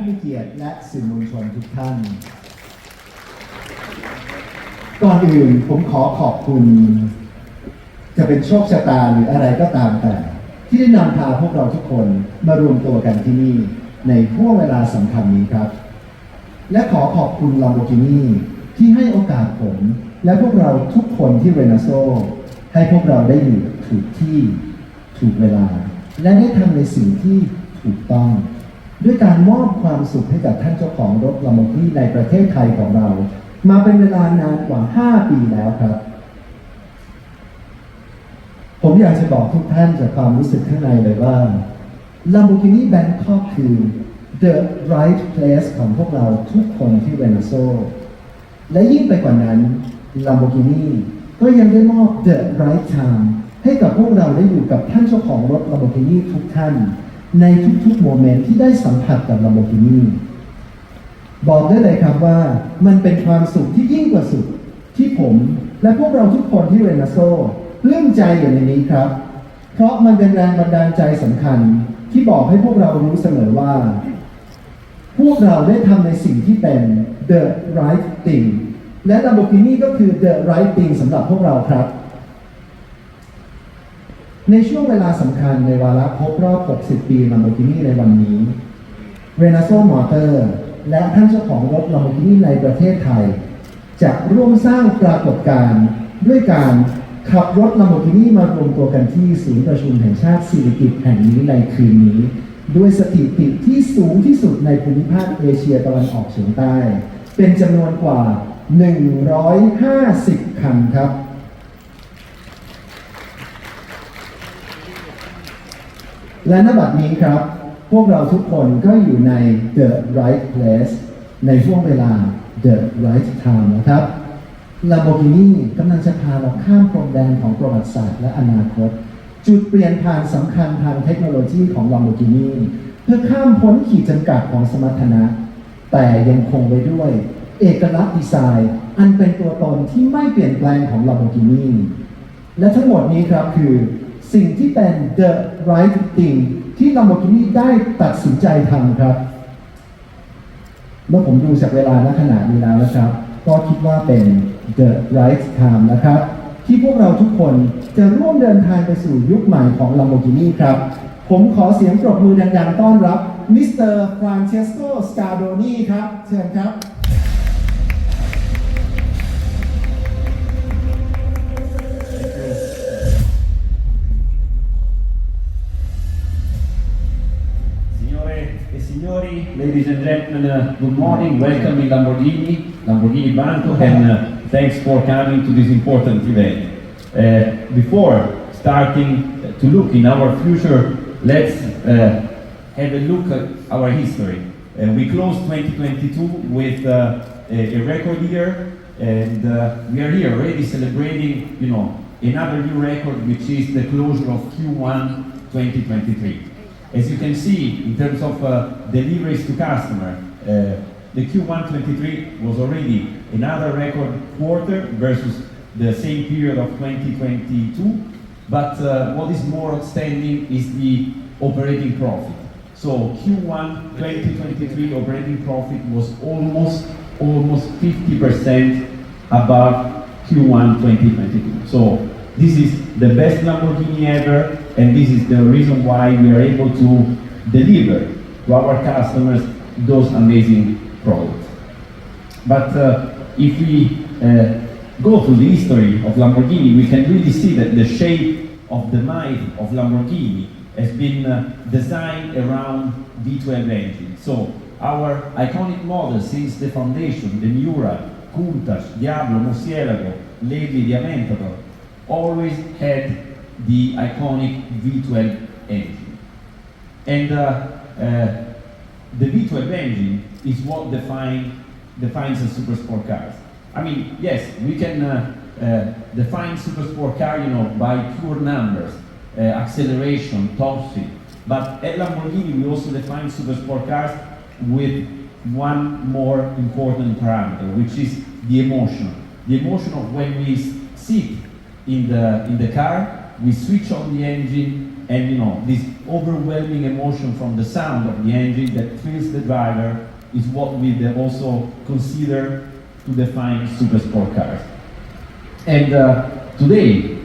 มีเกียรติและสื่อมวลชนทุกท่านก่อนอื่นผมขอขอบคุณจะเป็นโชคชะตาหรืออะไรก็ตามแต่ที่ได้นำพาพวกเราทุกคนมารวมตัวกันที่นี่ในห่วงเวลาสำคัญนี้ครับและขอขอบคุณ Lamborghini ที่ให้โอกาสผมและพวกเราทุกคนที่เรนาโซให้พวกเราได้อยู่ถูกที่ถูกเวลาและได้ทำในสิ่งที่ถูกต้องด้วยการมอบความสุขให้กับท่านเจ้าของรถ Lamborghini ในประเทศไทยของเรามาเป็นเวลานานกว่า 5 ปีแล้วครับผมอยากจะบอกทุกท่านจากความรู้สึกข้างในเลยว่า Lamborghini Bangkok คือ the right place ของพวกเราทุกคนที่เวเนซุเอลาและยิ่งไปกว่านั้น Lamborghini ก็ยังได้มอบ the right time ให้กับพวกเราได้อยู่กับท่านเจ้าของรถ Lamborghini ทุกท่านในทุกๆโมเมนต์ที่ได้สัมผัสกับ Lamborghini บอกได้เลยครับว่ามันเป็นความสุขที่ยิ่งกว่าสุขที่ผมและพวกเราทุกคนที่เรนาโซปลื้มใจอยู่ในนี้ครับเพราะมันเป็นแรงบันดาลใจสำคัญที่บอกให้พวกเรารู้เสมอว่าพวกเราได้ทำในสิ่งที่เป็น the right thing และ Lamborghini ก็คือ the right thing สำหรับพวกเราครับในช่วงเวลาสำคัญในวาระครบรอบ 60 ปี Lamborghini ในวันนี้ Renault Motor และท่านเจ้าของรถ Lamborghini ในประเทศไทยจะร่วมสร้างปรากฏการณ์ด้วยการขับรถ Lamborghini มารวมตัวกันที่ศูนย์ประชุมแห่งชาติสิริกิติ์แห่งนี้ในคืนนี้ด้วยสถิติที่สูงที่สุดในภูมิภาคเอเชียตะวันออกเฉียงใต้เป็นจำนวนกว่า 150 คันครับและณบัดนี้ครับพวกเราทุกคนก็อยู่ใน the right place ในช่วงเวลา the right time นะครับ Lamborghini กำลังจะพาเราข้ามพรมแดนของประวัติศาสตร์และอนาคตจุดเปลี่ยนผ่านสำคัญทางเทคโนโลยีของ Lamborghini เพื่อข้ามพ้นขีดจำกัดของสมรรถนะแต่ยังคงไว้ด้วยเอกลักษณ์ดีไซน์อันเป็นตัวตนที่ไม่เปลี่ยนแปลงของ Lamborghini และทั้งหมดนี้ครับคือสิ่งที่เป็น the right thing ที่ Lamborghini ได้ตัดสินใจทำครับเมื่อผมดูจากเวลาณขณะนี้แล้วนะครับก็คิดว่าเป็น the right time นะครับที่พวกเราทุกคนจะร่วมเดินทางไปสู่ยุคใหม่ของ Lamborghini ครับผมขอเสียงปรบมือดังๆต้อนรับมิสเตอร์ฟรานเชสโก สกาโดนีครับเชิญครับSignori, ladies and gentlemen, good morning. Welcome in Lamborghini Bangkok, and thanks for coming to this important event. Before starting to look in our future, let's have a look at our history. We closed 2022 with a record year, and we are here already celebrating, another new record, which is the closure of Q1 2023. As you can see, in terms of deliveries to customer, the Q1 23 was already another record quarter versus the same period of 2022. But what is more outstanding is the operating profit. So Q1 2023 operating profit was almost 50% above Q1 2022. So this is the best Lamborghini ever, and this is the reason why we are able to deliver to our customers those amazing products. But if we go through the history of Lamborghini, we can really see that the shape of the mind of Lamborghini has been designed around V12 engine. So our iconic models since the foundation, the Miura, Countach, Diablo, Murcielago, lately the Aventador, always had the iconic V12 engine. And the V12 engine is what defines a super sport car. I mean, yes, we can define super sport car, by pure numbers, acceleration, top speed. But at Lamborghini, we also define super sport cars with one more important parameter, which is the emotion. The emotion of when we sit in the car, we switch on the engine, and this overwhelming emotion from the sound of the engine that thrills the driver is what we also consider to define super sport cars. And today,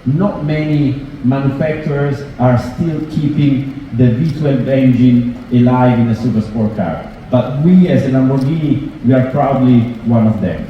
not many manufacturers are still keeping the V12 engine alive in a super sport car. But we as a Lamborghini, we are proudly one of them.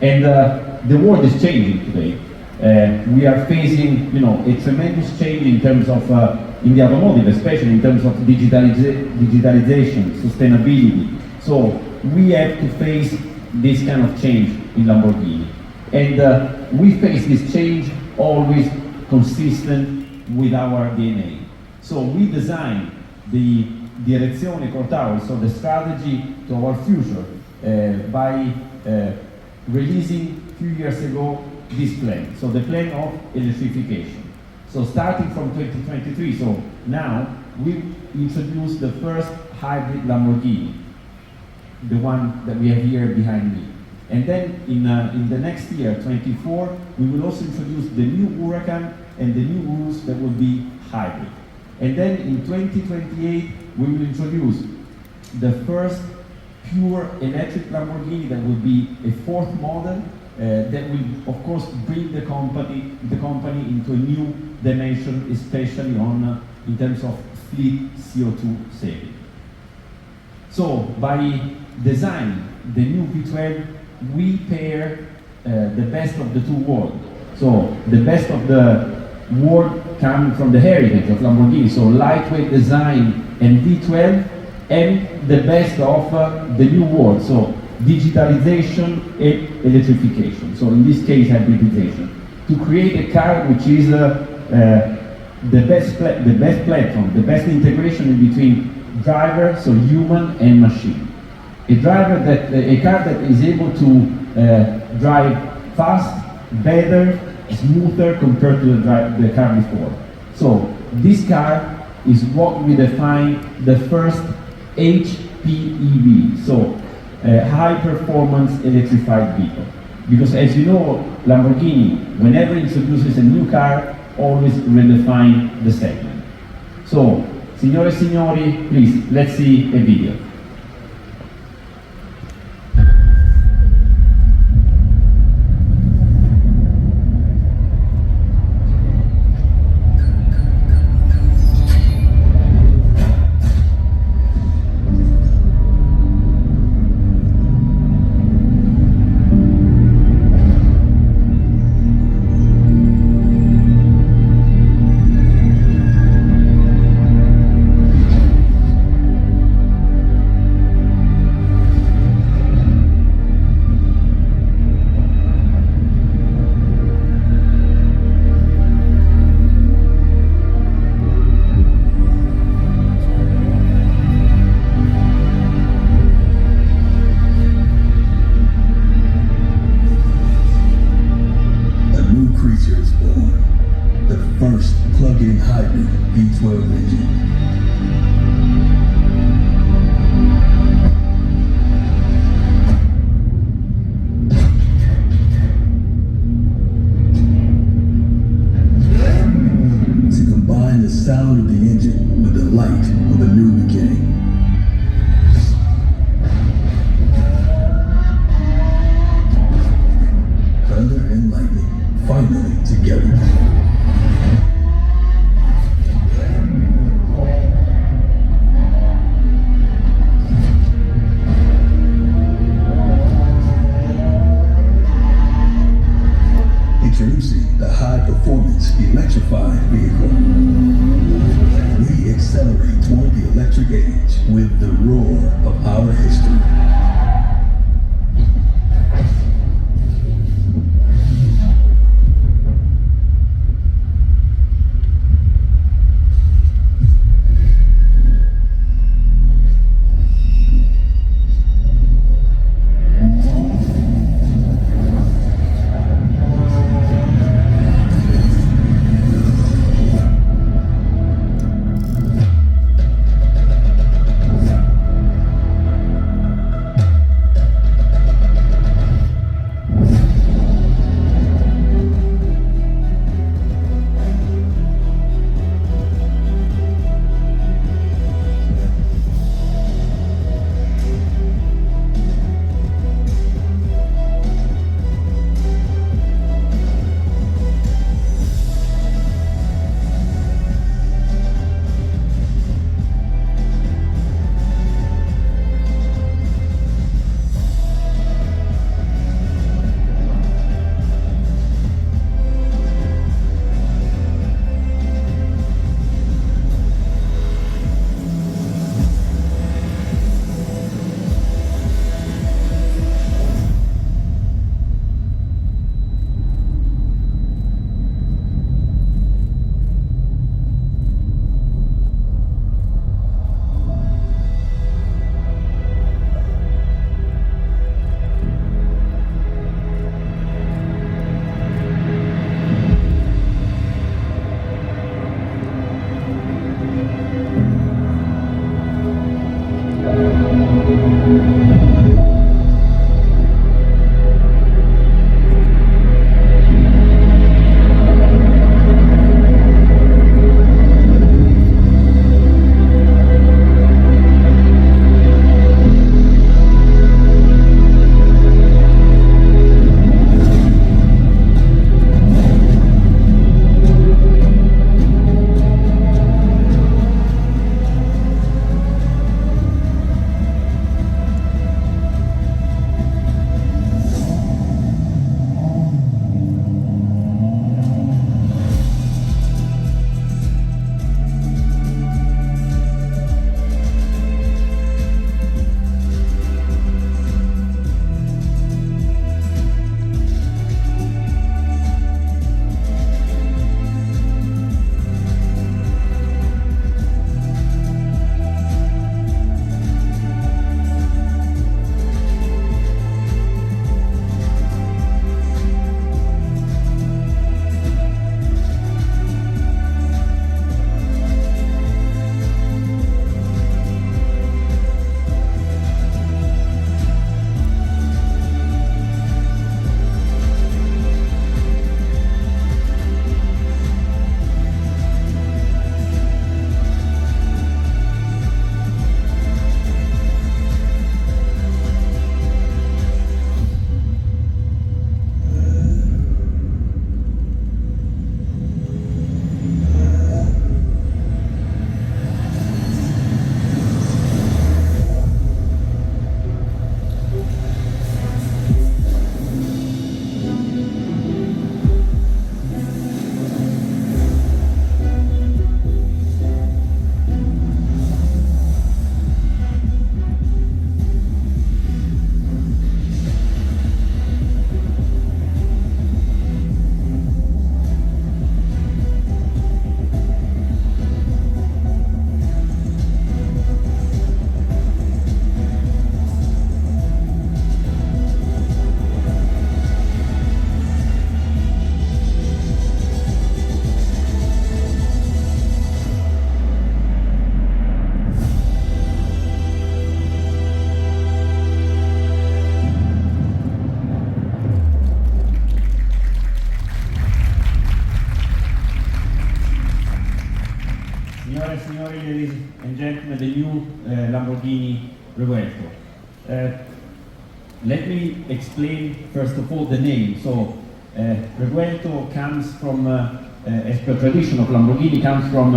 And the world is changing today. We are facing, a tremendous change in terms of, in the automotive, especially in terms of digitalization, sustainability. So we have to face this kind of change in Lamborghini. And we face this change always consistent with our DNA. So we designed the direzione portale, so the strategy to our future, by releasing a few years ago this plan, so the plan of electrification. So starting from 2023, so now we introduced the first hybrid Lamborghini, the one that we have here behind me. And then in the next year, 24, we will also introduce the new Huracan and the new Urus that will be hybrid. And then in 2028, we will introduce the first pure electric Lamborghini that will be a fourth model that will, of course, bring the company into a new dimension, especially in terms of fleet CO2 saving. So by designing the new V12, we pair the best of the two worlds. So the best of the world coming from the heritage of Lamborghini, so lightweight design and V12, and the best of the new world, so digitalization and electrification. So in this case, hybridization, to create a car which is the best platform, the best integration in between driver, so human and machine. A car that is able to drive fast, better, smoother compared to the car before. So this car is what we define the first HPEV, so high performance electrified vehicle. Because as you know, Lamborghini, whenever it introduces a new car, always redefine the segment. So, signore e signori, please, let's see a video. First plug-in hybrid V12 engine. To combine the sound of the engine with the light of a new beginning. Thunder and lightning finally together. Introducing the high-performance electrified vehicle. We accelerate toward the electric age with the roar of our history. Signore e signori, ladies and gentlemen, the new Lamborghini Revuelto. Let me explain first of all the name. So, Revuelto comes from, as per tradition of Lamborghini, comes from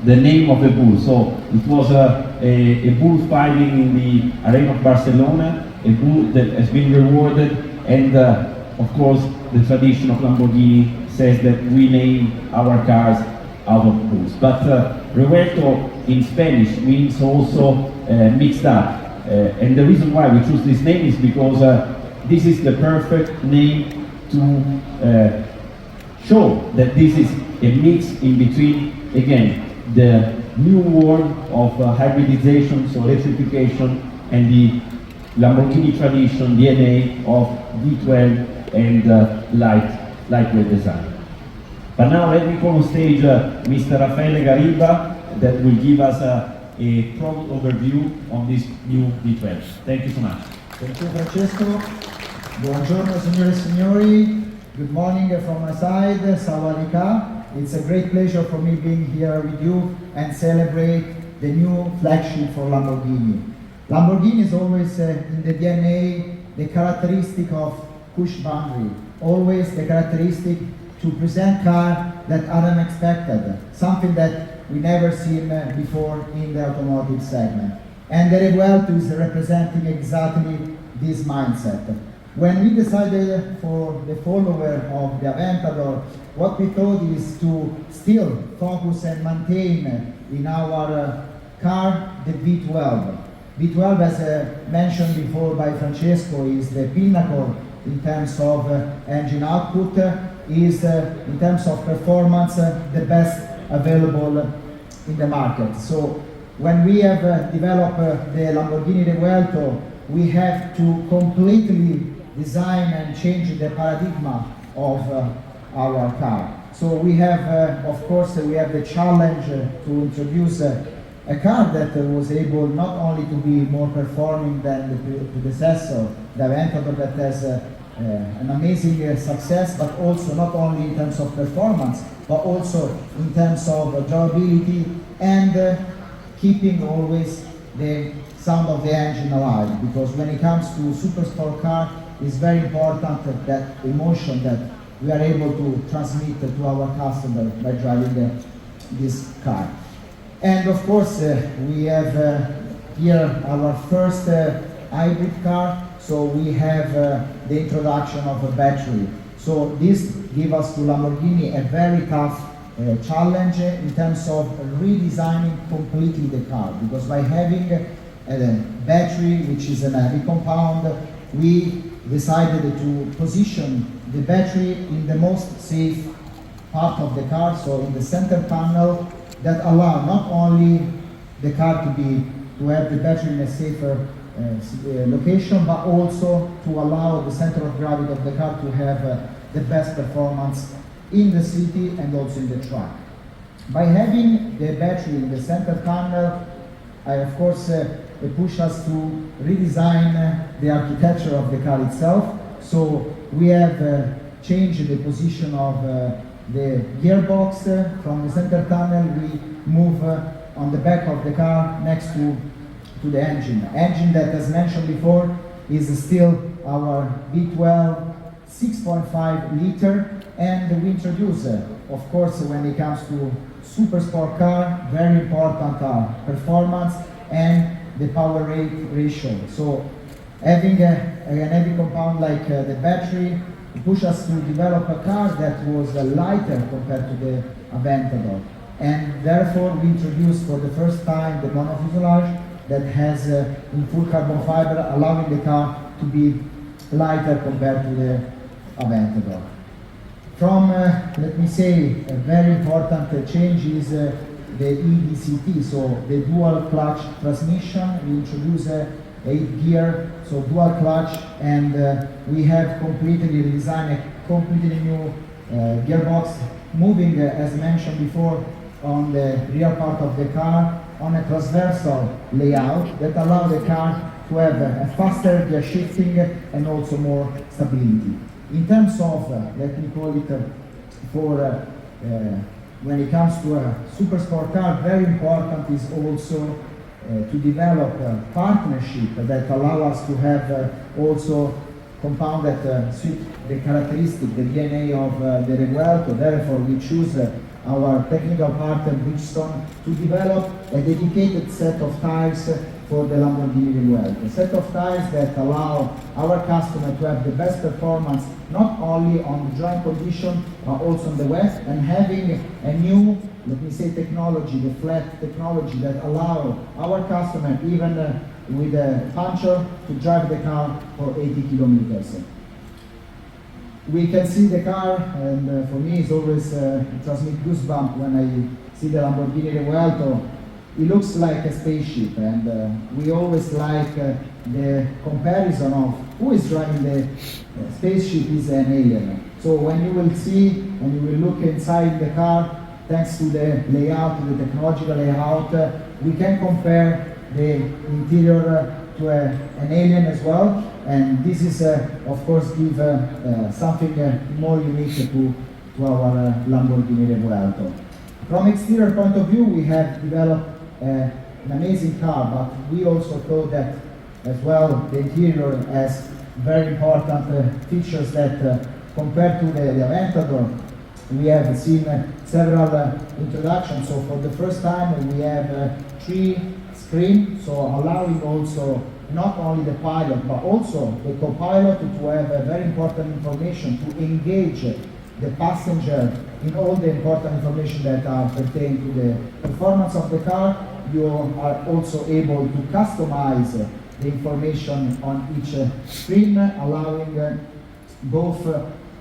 the name of the bull. So, it was a bull fighting in the arena of Barcelona, a bull that has been rewarded, and of course, the tradition of Lamborghini says that we name our cars out of bulls. But Revuelto in Spanish means also mixed up. And the reason why we choose this name is because this is the perfect name to show that this is a mix in between, again, the new world of hybridization, so electrification, and the Lamborghini tradition, DNA of V12 and lightweight design. But now let me call on stage Mr. Raffaele Gariba that will give us a product overview on this new V12. Thank you so much. Thank you, Francesco. Buongiorno, signore e signori. Good morning from my side. Sawadika. It's a great pleasure for me being here with you and celebrate the new flagship for Lamborghini. Lamborghini is always in the DNA, the characteristic of push boundary, always the characteristic to present cars that are unexpected, something that we never seen before in the automotive segment. And the Revuelto is representing exactly this mindset. When we decided for the follower of the Aventador, what we thought is to still focus and maintain in our car the V12. V12, as mentioned before by Francesco, is the pinnacle in terms of engine output, is in terms of performance the best available in the market. So when we have developed the Lamborghini Revuelto, we have to completely design and change the paradigm of our car. So we have, of course, we have the challenge to introduce a a car that was able not only to be more performing than the predecessor, the Aventador, that has an amazing success, but also not only in terms of performance, but also in terms of drivability and keeping always the sound of the engine alive. Because when it comes to super sport car, it's very important that emotion that we are able to transmit to our customer by driving this car. And of course, we have here our first hybrid car. So we have the introduction of a battery. So this gives us to Lamborghini a very tough challenge in terms of redesigning completely the car. Because by having a battery, which is a heavy compound, we decided to position the battery in the most safe part of the car, so in the center panel, that allow not only the car to have the battery in a safer location, but also to allow the center of gravity of the car to have the best performance in the city and also in the track. By having the battery in the center panel, of course, it pushed us to redesign the architecture of the car itself. So we have changed the position of the gearbox from the center tunnel. We move on the back of the car next to the engine. Engine that, as mentioned before, is still our V12 6.5 liter, and we introduce, of course, when it comes to super sport car, very important performance and the power rate ratio. So having a heavy compound like the battery pushed us to develop a car that was lighter compared to the Aventador. And therefore we introduced for the first time the monofuselage that has in full carbon fiber, allowing the car to be lighter compared to the Aventador. From, let me say, a very important change is the EDCT, so the dual clutch transmission. We introduce 8 gear, so dual clutch, and we have completely redesigned a completely new gearbox, moving, as mentioned before, on the rear part of the car on a transversal layout that allow the car to have a faster gear shifting and also more stability. In terms of, let me call it, for when it comes to a super sport car, very important is also to develop a partnership that allow us to have also compound that suit the characteristic, the DNA of the Revuelto. Therefore, we choose our technical partner Bridgestone to develop a dedicated set of tires for the Lamborghini Revuelto. A set of tires that allow our customer to have the best performance not only on the dry condition but also on the wet, and having a new, let me say, technology, the flat technology that allow our customer even with a puncture to drive the car for 80 kilometers. We can see the car, and for me it's always transmit goosebumps when I see the Lamborghini Revuelto. It looks like a spaceship, and we always like the comparison of who is driving the spaceship is an alien. So when you will see and you will look inside the car, thanks to the layout, the technological layout, we can compare the interior to an alien as well, and this is of course give something more unique to our Lamborghini Revuelto. From exterior point of view, we have developed an amazing car, but we also thought that as well the interior has very important features that compared to the Aventador, we have seen several introductions. So for the first time we have 3 screens, so allowing also not only the pilot but also the co-pilot to have very important information to engage the passenger in all the important information that are pertain to the performance of the car. You are also able to customize the information on each screen, allowing both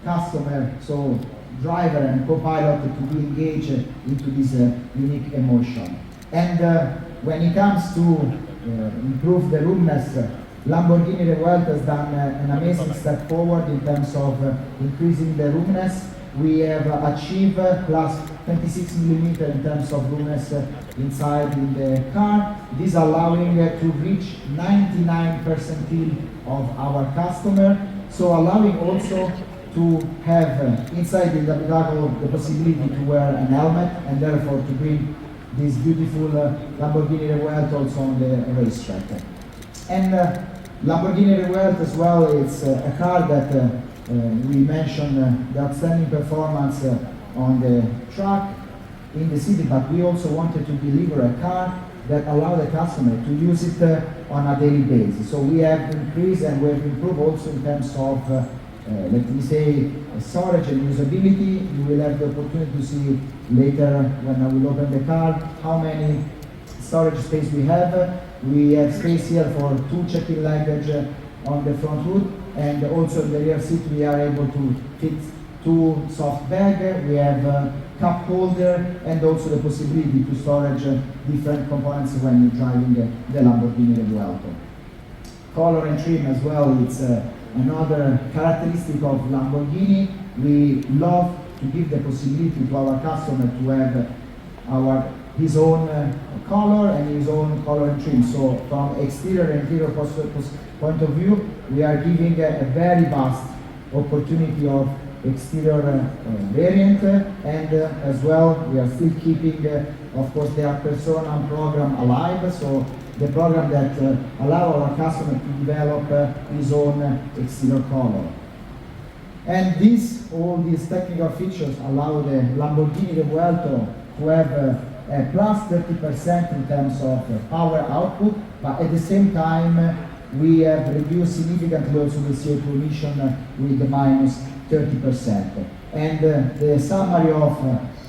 customer, so driver and co-pilot, to be engaged into this unique emotion. And when it comes to improve the roominess, Lamborghini Revuelto has done an amazing step forward in terms of increasing the roominess. We have achieved plus 26 millimeter in terms of roominess inside in the car. This allowing to reach 99 percentile of our customer. So allowing also to have inside in the vehicle the possibility to wear an helmet and therefore to bring this beautiful Lamborghini Revuelto also on the racetrack. And Lamborghini Revuelto as well, it's a car that we mentioned the outstanding performance on the track in the city, but we also wanted to deliver a car that allow the customer to use it on a daily basis. So we have increased and we have improved also in terms of let me say storage and usability. You will have the opportunity to see later when I will open the car how many storage space we have. We have space here for 2 check-in luggage on the front hood, and also in the rear seat we are able to fit 2 soft bags. We have a cup holder and also the possibility to storage different components when you're driving the Lamborghini Revuelto. Color and trim as well, it's another characteristic of Lamborghini. We love to give the possibility to our customer to have his own color and his own color and trim. So from exterior and interior point of view, we are giving a very vast opportunity of exterior variant, and as well we are still keeping of course the persona program alive, so the program that allow our customer to develop his own exterior color. And all these technical features allow the Lamborghini Revuelto to have a plus 30% in terms of power output, but at the same time we have reduced significantly also the CO2 emission with the minus 30%. And the summary of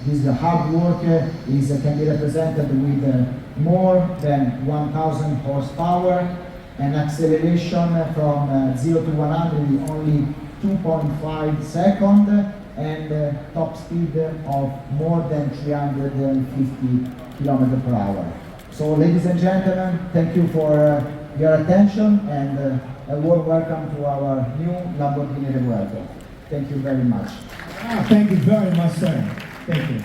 this hard work can be represented with more than 1,000 horsepower, an acceleration from 0 to 100 in only 2.5 seconds, and top speed of more than 350 km per hour. So ladies and gentlemen, thank you for your attention, and a warm welcome to our new Lamborghini Revuelto. Thank you very much. Thank you very much, sir. Thank you.